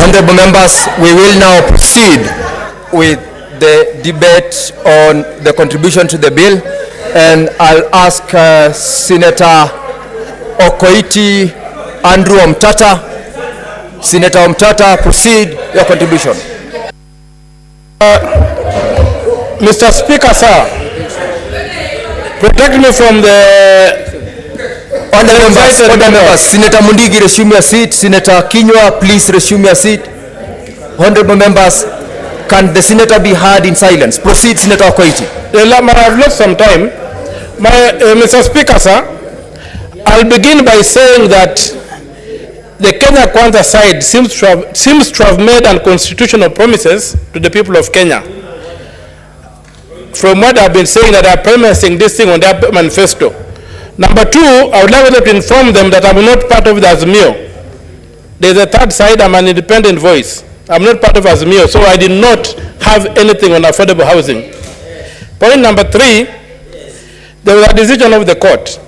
Honorable members, we will now proceed with the debate on the contribution to the bill, and I'll ask Senator Okoiti Andrew Omtata. Senator Omtata, proceed your contribution. Mr. Speaker, sir, protect me from the Honorable members, Senator Mundigi, resume your seat. Senator Kinyua, please resume your seat. Honorable members, can the senator be heard in silence? Proceed, Senator Okoiti. I've lost some time. Mr. Speaker, sir, I'll begin by saying that the Kenya Kwanza side seems to have made unconstitutional promises to the people of Kenya. From what I've been saying, that they are promising this thing on their manifesto. Number two, I would like to inform them that I'm not part of the Azimio. There's a third side, I'm an independent voice. I'm not part of Azimio, so I did not have anything on affordable housing. Point number three, there was a decision of the court,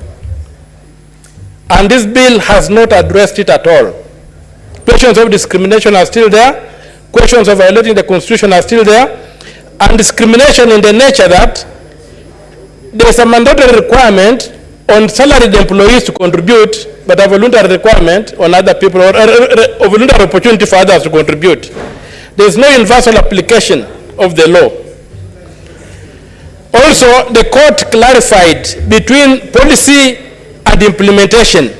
and this bill has not addressed it at all. Questions of discrimination are still there, questions of violating the Constitution are still there, and discrimination in the nature that there's a mandatory requirement on salaried employees to contribute, but a voluntary requirement on other people, or a voluntary opportunity for others to contribute. There is no universal application of the law. Also, the court clarified between policy and implementation,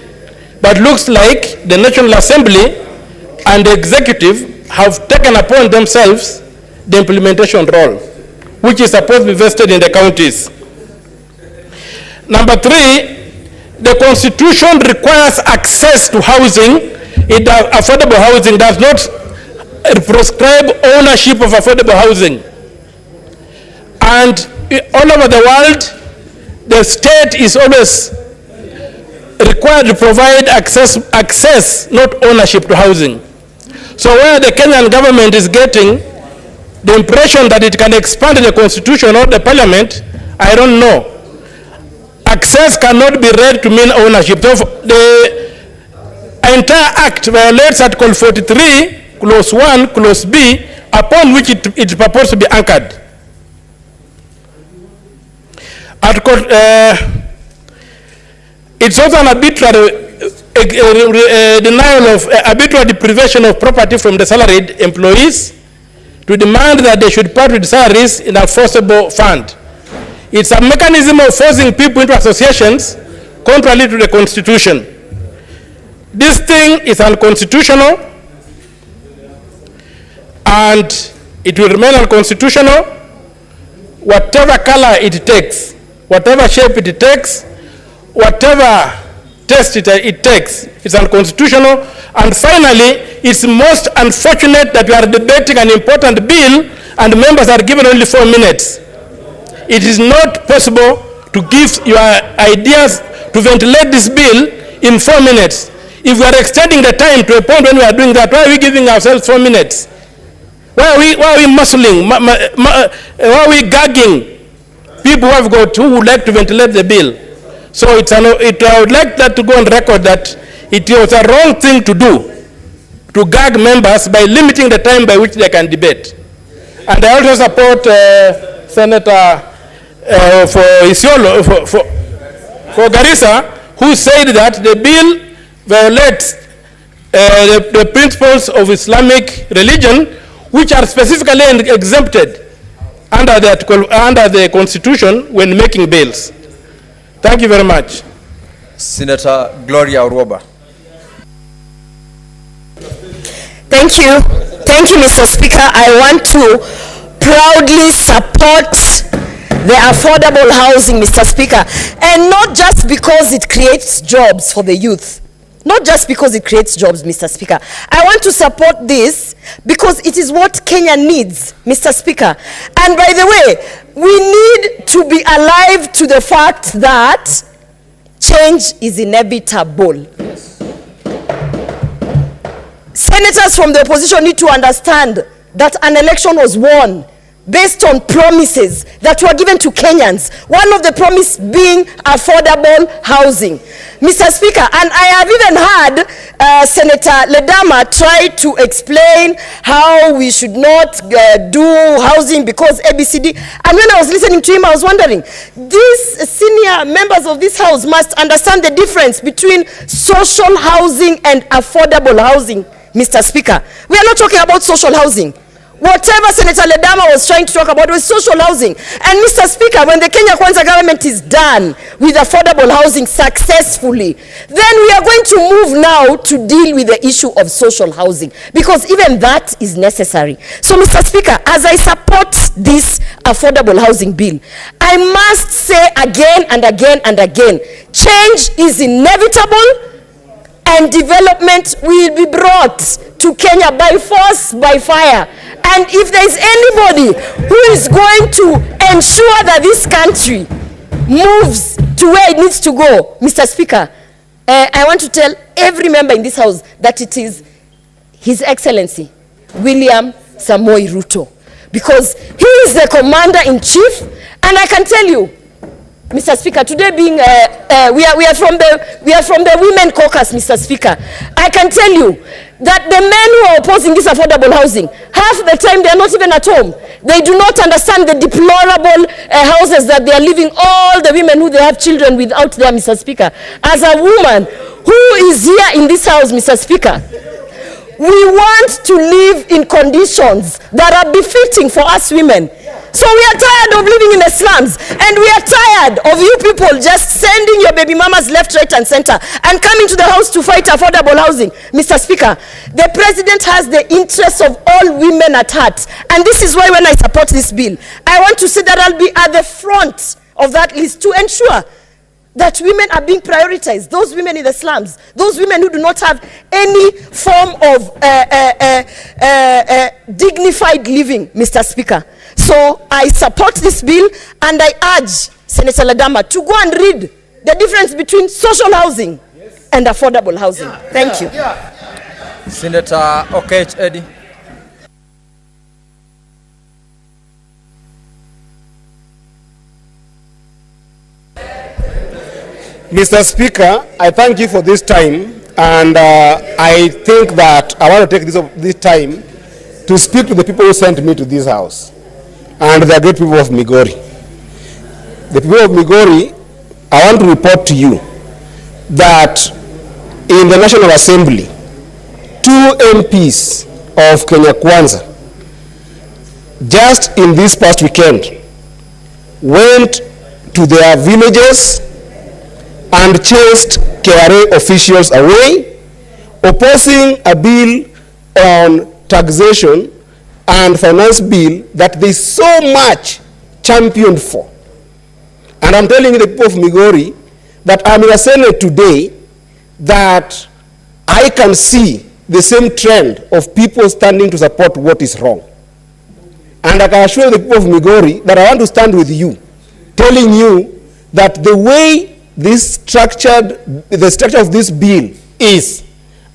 but looks like the National Assembly and the executive have taken upon themselves the implementation role, which is supposed to be vested in the counties. Number three, the Constitution requires access to housing. Affordable housing does not prescribe ownership of affordable housing. And all over the world, the state is always required to provide access, not ownership to housing. So where the Kenyan government is getting the impression that it can expand the Constitution or the Parliament, I don't know. Access cannot be read to mean ownership. So the entire act violates Article 43, Clause 1, Clause B, upon which it is proposed to be anchored. It's also an arbitrary denial of arbitrary deprivation of property from the salaried employees to demand that they should part with salaries in a forcible fund. It's a mechanism of forcing people into associations contrary to the Constitution. This thing is unconstitutional, and it will remain unconstitutional whatever color it takes, whatever shape it takes, whatever test it takes. It's unconstitutional. And finally, it's most unfortunate that we are debating an important bill and members are given only 4 minutes. It is not possible to give your ideas, to ventilate this bill in 4 minutes. If we are extending the time to a point when we are doing that, why are we giving ourselves 4 minutes? Why are we muscling? Why are we gagging people who would like to ventilate the bill? So I would like that to go on record that it was a wrong thing to do, to gag members by limiting the time by which they can debate. And I also support Senator for Isiolo, for Garissa, who said that the bill violates the principles of Islamic religion, which are specifically exempted under the Constitution when making bills. Thank you very much. Senator Gloria Uroba. Thank you. Thank you, Mr. Speaker. I want to proudly support the affordable housing, Mr. Speaker, and not just because it creates jobs for the youth. Not just because it creates jobs, Mr. Speaker. I want to support this because it is what Kenya needs, Mr. Speaker. And by the way, we need to be alive to the fact that change is inevitable. Senators from the opposition need to understand that an election was won based on promises that were given to Kenyans. One of the promises being affordable housing. Mr. Speaker, and I have even heard Senator Ledama try to explain how we should not do housing because ABCD. And when I was listening to him, I was wondering, these senior members of this house must understand the difference between social housing and affordable housing, Mr. Speaker. We are not talking about social housing. Whatever Senator Ledama was trying to talk about was social housing. And Mr. Speaker, when the Kenya Kwanza government is done with affordable housing successfully, then we are going to move now to deal with the issue of social housing, because even that is necessary. So, Mr. Speaker, as I support this affordable housing bill, I must say again and again and again, change is inevitable and development will be brought to Kenya by force, by fire. And if there is anybody who is going to ensure that this country moves to where it needs to go, Mr. Speaker, I want to tell every member in this house that it is His Excellency William Samoei Ruto, because he is the commander-in-chief. And I can tell you, Mr. Speaker, today being we are from the women caucus, Mr. Speaker. I can tell you that the men who are opposing this affordable housing, half the time they are not even at home. They do not understand the deplorable houses that they are living, all the women who they have children with out there, Mr. Speaker. As a woman who is here in this house, Mr. Speaker, we want to live in conditions that are befitting for us women. So we are tired of living in the slums, and we are tired of you people just sending your baby mamas left, right, and center and coming to the house to fight affordable housing. Mr. Speaker, the president has the interests of all women at heart, and this is why when I support this bill, I want to say that I'll be at the front of that list to ensure that women are being prioritized, those women in the slums, those women who do not have any form of dignified living, Mr. Speaker. So I support this bill, and I urge Senator Ledama to go and read the difference between social housing and affordable housing. Thank you. Senator Okech Eddie. Mr. Speaker, I thank you for this time, and I think that I want to take this time to speak to the people who sent me to this house, and the great people of Migori. The people of Migori, I want to report to you that in the National Assembly, 2 MPs of Kenya Kwanza, just in this past weekend, went to their villages and chased KRA officials away, opposing a bill on taxation and finance bill that they so much championed for. And I'm telling you, the people of Migori, that I'm in a Senate today, that I can see the same trend of people standing to support what is wrong. And I can assure the people of Migori that I want to stand with you, telling you that the way the structure of this bill is,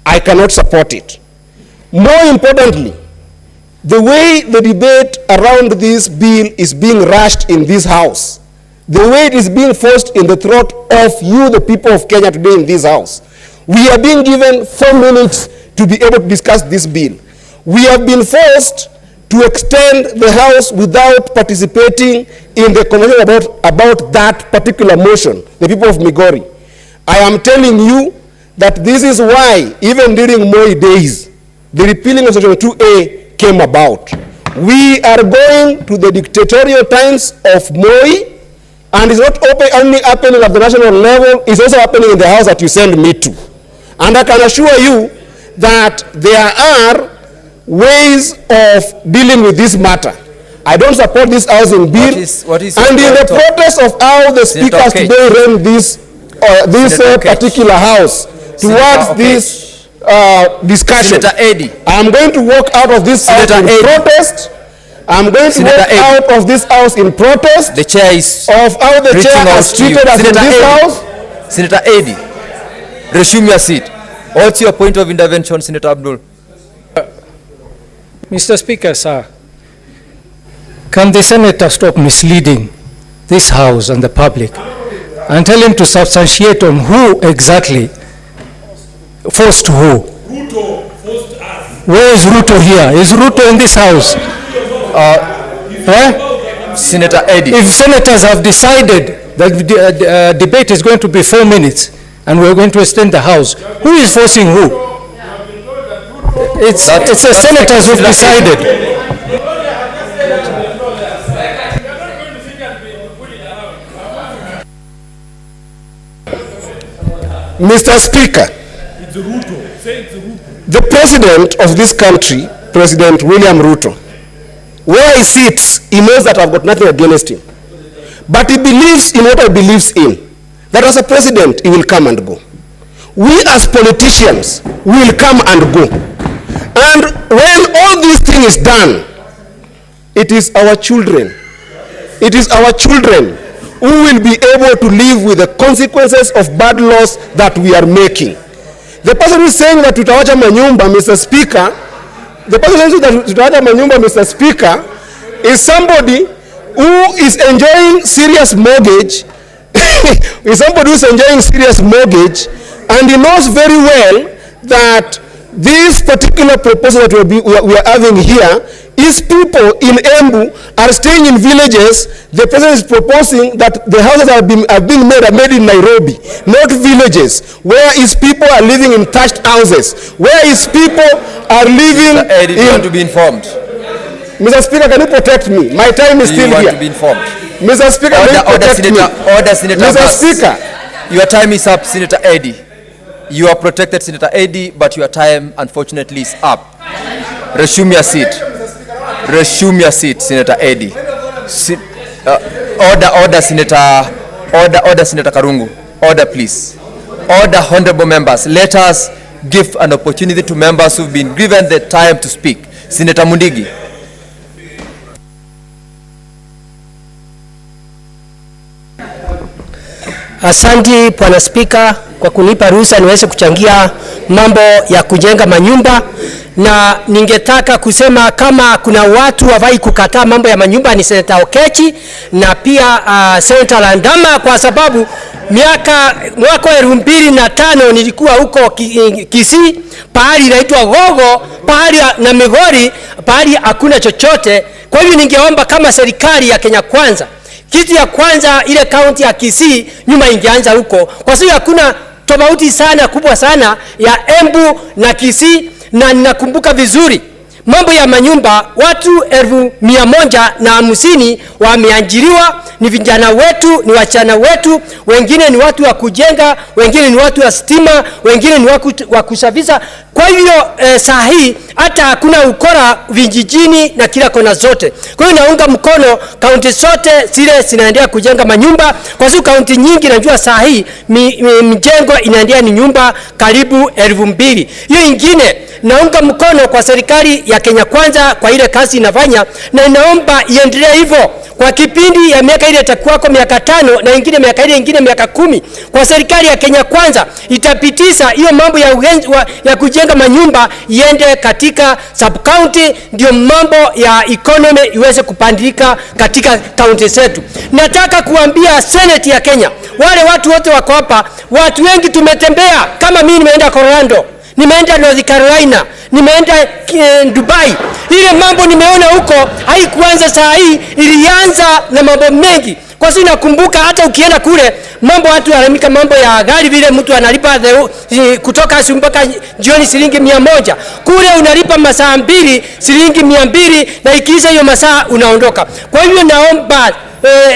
I cannot support it. More importantly, the way the debate around this bill is being rushed in this house, the way it is being forced in the throat of you, the people of Kenya today in this house, we are being given 4 minutes to be able to discuss this bill. We have been forced to extend the house without participating in the conversation about that particular motion, the people of Migori. I am telling you that this is why, even during Moi days, the repealing of Section 2A came about. We are going to the dictatorial times of Moi, and it's not only happening at the national level, it's also happening in the house that you send me to. And I can assure you that there are ways of dealing with this matter. I don't support this housing bill. What is and in the protest of how the speakers today ran this particular house towards this discussion, I'm going to walk out of this house in protest. I'm going to walk out of this house in protest. The chair is of how the chair has treated us in this house. Senator Eddie, resume your seat. What's your point of intervention, Senator Abdul? Mr. Speaker, sir, can the senator stop misleading this House and the public and tell him to substantiate on who exactly forced who? Ruto forced us. Where is Ruto here? Is Ruto in this House? Senator Eddie. If senators have decided that the debate is going to be 4 minutes and we're going to extend the House, who is forcing who? It's the senators who've decided. Mr. Speaker, the president of this country, President William Ruto, where he sits, he knows that I've got nothing against him. But he believes in what I believes in. That as a president, he will come and go. We as politicians will come and go. And when all this thing is done, it is our children. It is our children who will be able to live with the consequences of bad laws that we are making. The person who is saying that tutawacha manyumba, Mr. Speaker, the person who is saying that tutawacha manyumba, Mr. Speaker, is somebody who is enjoying serious mortgage, is somebody who is enjoying serious mortgage, and he knows very well that this particular proposal that we are having here is people in Embu are staying in villages. The president is proposing that the houses are being made in Nairobi, not villages, where his people are living in thatched houses, where his people are living Eddie, you want to be informed? Mr. Speaker, can you protect me? My time is still here. You want to be informed? Mr. Speaker, can you protect me? Order, Senator Mr. Abbas. Speaker. Your time is up, Senator Eddie. You are protected, Senator Eddie, but your time, unfortunately, is up. Resume your seat. Resume your seat, Senator Eddie. Order, Senator Karungu. Order, please. Order, honorable members. Let us give an opportunity to members who've been given the time to speak. Senator Mundigi. Asante Bwana Spika kwa kunipa ruhusa niweze kuchangia mambo ya kujenga manyumba, na ningetaka kusema kama kuna watu wafai kukataa mambo ya manyumba ni Senator Okechi na pia Senator Landama, kwa sababu mwaka 2005 nilikuwa huko Kisii, pahali inaitwa Gogo, pahali na Migori, pahali hakuna chochote. Kwa hivyo ningeomba kama serikali ya Kenya Kwanza, kitu ya kwanza ile kaunti ya Kisii nyuma ingeanza huko, kwa sababu hakuna tofauti sana kubwa sana ya Embu na Kisii. Na ninakumbuka vizuri mambo ya manyumba, watu 150 wameajiriwa, ni vijana wetu, ni wachana wetu, wengine ni watu wa kujenga, wengine ni watu wa stima, wengine ni wa kusafisha. Kwa hivyo saa hii hata hakuna ukora vijijini na kila kona zote. Kwa hiyo naunga mkono kaunti zote zile zinaendelea kujenga manyumba, kwa sababu kaunti nyingi najua saa hii mjengo inaendelea ni nyumba karibu 2,000. Hiyo ingine naunga mkono kwa serikali ya Kenya Kwanza kwa ile kazi inafanya, na inaomba iendelee hivyo kwa kipindi ya miaka ile itakuwako miaka 5 na ingine miaka ile ingine miaka 10. Kwa serikali ya Kenya Kwanza itapitisha hiyo mambo ya kujenga manyumba iende katika sub county, ndio mambo ya economy iweze kupandika katika county zetu. Nataka kuambia Senate ya Kenya, wale watu wote wako hapa, watu wengi tumetembea, kama mimi nimeenda Colorado, nimeenda North Carolina, nimeenda Dubai. Ile mambo nimeona huko haikuanza saa hii, ilianza na mambo mengi. Kwa sababu nakumbuka hata ukienda kule mambo watu wanalamika mambo ya gari, vile mtu analipa kutoka asubuhi mpaka jioni shilingi 100. Kule unalipa masaa 2 shilingi 200, na ikiisha hiyo masaa unaondoka. Kwa hivyo naomba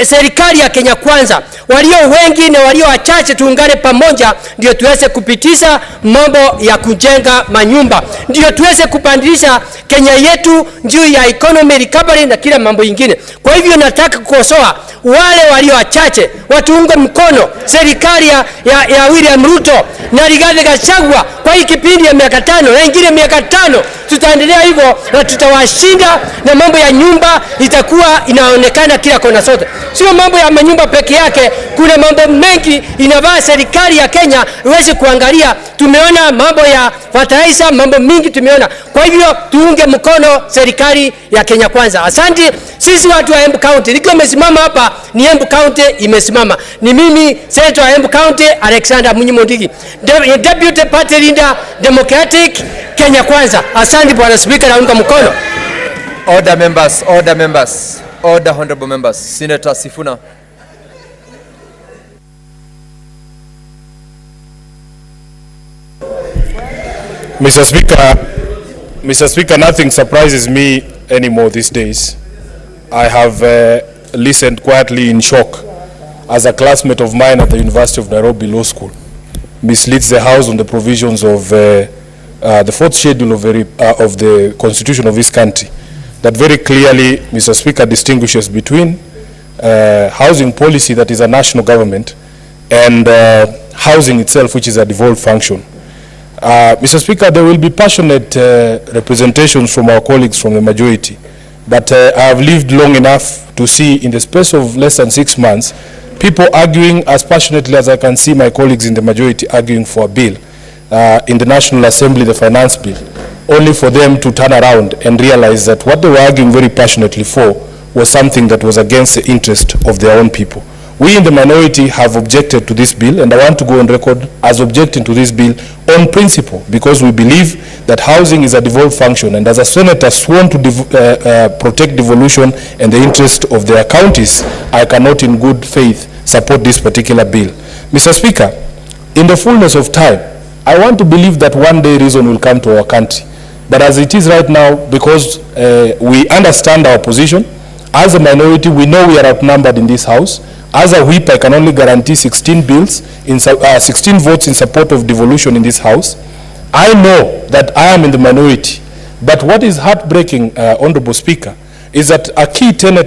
serikali ya Kenya Kwanza, walio wengi na walio wachache, tuungane pamoja ndio tuweze kupitisha mambo ya kujenga manyumba, ndio tuweze kupandisha Kenya yetu juu ya economy recovery na kila mambo ingine. Kwa hivyo nataka kukosoa wale walio wachache, watuunge mkono serikali ya William Ruto na Rigathi Gachagua kwa hii kipindi ya miaka 5 na ingine miaka 5. Tutaendelea hivyo na tutawashinda, na mambo ya nyumba itakuwa inaonekana kila kona sote. Sio mambo ya manyumba peke yake, kuna mambo mengi inavaa serikali ya Kenya iweze kuangalia. Tumeona mambo ya fertilizer, mambo mingi tumeona. Kwa hivyo tuunge mkono serikali ya Kenya Kwanza. Asante. Sisi watu wa Embu County, nikiwa nimesimama hapa ni Embu County imesimama. Ni mimi Senator wa Embu County Alexander Munyimondigi, Deputy Party Leader Democratic Kenya Kwanza. Asante Bwana Speaker, naunga mkono. Order members, order members, order honorable members. Senator Sifuna. Mr. Speaker, nothing surprises me anymore these days. I have listened quietly in shock as a classmate of mine at the University of Nairobi Law School misleads the House on the provisions of the fourth schedule of the Constitution of this country that very clearly, Mr. Speaker, distinguishes between housing policy that is a national government and housing itself, which is a devolved function. Mr. Speaker, there will be passionate representations from our colleagues from the majority, but I have lived long enough to see in the space of less than 6 months people arguing as passionately as I can see my colleagues in the majority arguing for a bill in the National Assembly, the finance bill, only for them to turn around and realize that what they were arguing very passionately for was something that was against the interest of their own people. We in the minority have objected to this bill, and I want to go on record as objecting to this bill on principle, because we believe that housing is a devolved function, and as a senator sworn to protect devolution and the interest of their counties, I cannot in good faith support this particular bill. Mr. Speaker, in the fullness of time, I want to believe that one day reason will come to our country. But as it is right now, because we understand our position, as a minority, we know we are outnumbered in this House. As a whip, I can only guarantee 16 votes in support of devolution in this House. I know that I am in the minority. But what is heartbreaking, Honorable Speaker, is that a key tenet of